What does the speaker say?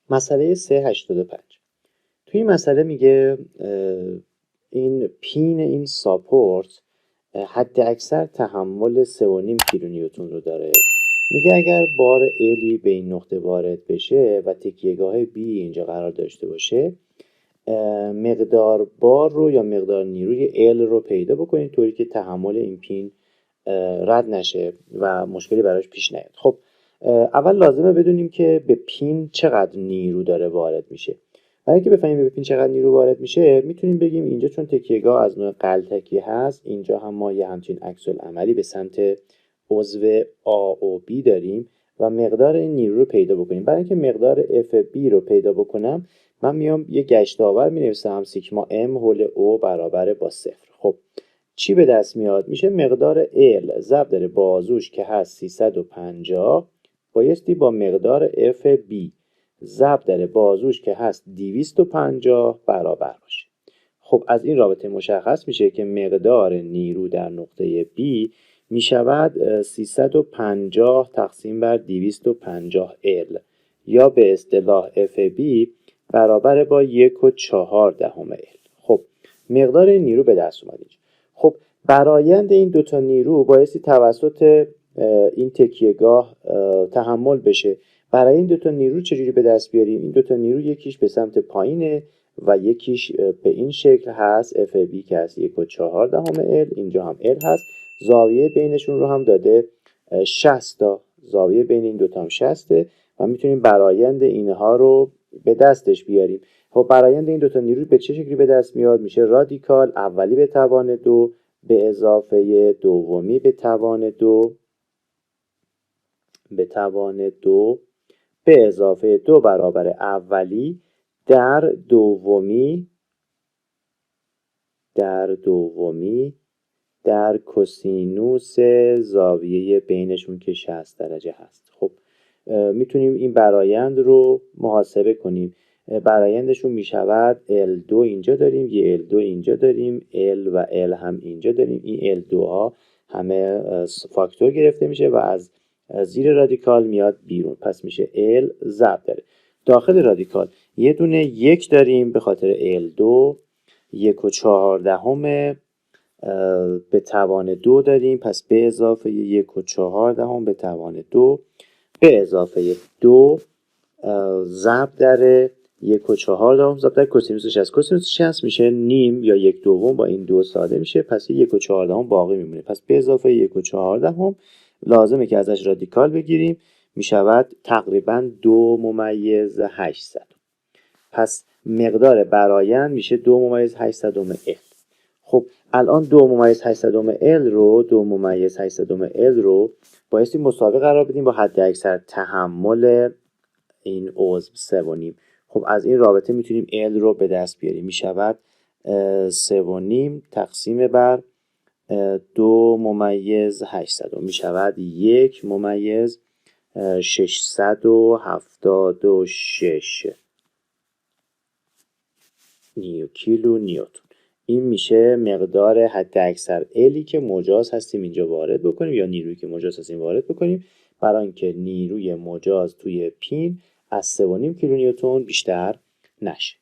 مسئله 385 توی این مسئله میگه این پین این ساپورت حد اکثر تحمل 3.5 کیلونیوتن رو داره. میگه اگر بار الی به این نقطه وارد بشه و تکیهگاه بی اینجا قرار داشته باشه، مقدار بار رو یا مقدار نیروی ال رو پیدا بکنید طوری که تحمل این پین رد نشه و مشکلی براش پیش نیاد. خب اول لازمه بدونیم که به پین چقدر نیرو داره وارد میشه. برای اینکه بفهمیم به پین چقدر نیرو وارد میشه میتونیم بگیم اینجا چون تکیهگاه از نوع غلطکی هست، اینجا هم ما یه همچین عکس العملی به سمت عضو A و B داریم و مقدار این نیرو رو پیدا بکنیم. برای اینکه مقدار FB رو پیدا بکنم من میام یه گشتاور مینویسم سیگما M هول O برابر با 0. خب چی به دست میاد؟ میشه مقدار L ضرب در بازوش که هست 350 بایستی با مقدار FB ضرب در بازوش که هست 250 برابر باشه. خب از این رابطه مشخص میشه که مقدار نیرو در نقطه B میشود 350 تقسیم بر 250 L یا به اصطلاح FB برابر با 1.4 L. خب مقدار نیرو به دست اومد. خب برآیند این دوتا نیرو بایستی توسط این تکیهگاه تحمل بشه. برای این دوتا نیرو چجوری به دست بیاریم؟ این دوتا نیرو یکیش به سمت پایینه و یکیش به این شکل هست FB که هست 1.4 L، اینجا هم L هست. زاویه بینشون رو هم داده 60 تا، زاویه بین این دوتا هم 60 و میتونیم برآیند اینها رو به دستش بیاریم. خب برآیند این دوتا نیرو به چه شکلی به دست میاد؟ میشه رادیکال اولی به توان 2 به اضافه دومی به توان 2 به اضافه 2 برابر اولی در دومی در کوسینوس زاویه بینشون که 60 درجه هست. خب میتونیم این برآیند رو محاسبه کنیم. برآیندشون میشود L2 اینجا داریم، یه L2 اینجا داریم، L و L هم اینجا داریم. این L2 ها همه فاکتور گرفته میشه و از زیر رادیکال میاد بیرون، پس میشه L ضرب داره داخل رادیکال یه دونه یک داریم به خاطر L2 1.4 به توان 2 داریم، پس به اضافه 1.4 به توان 2 به اضافه 2 ضرب در 1.4 ضرب در کوسینوس 60. کوسینوس 60 میشه نیم یا 1/2 با این 2 ساده میشه، پس 1.4 باقی میمونه. پس به اضافه 1.4 لازمه که ازش رادیکال بگیریم، میشود تقریبا 2/800. پس مقدار برآیند میشه 2/800 L. خب الان 2/800 L رو بایستی مساوی قرار بدیم با حد اکثر تحمل این عضو 3.5. خب از این رابطه میتونیم L رو به دست بیاریم. میشود 3.5 تقسیم بر 2/800 میشود 1/676 کیلو نیوتن. این میشه مقدار حد اکثر الی که مجاز هستیم اینجا وارد بکنیم یا نیرویی که مجاز هستیم وارد بکنیم برای اینکه نیروی مجاز توی پین از 3.5 کیلو نیوتن بیشتر نشه.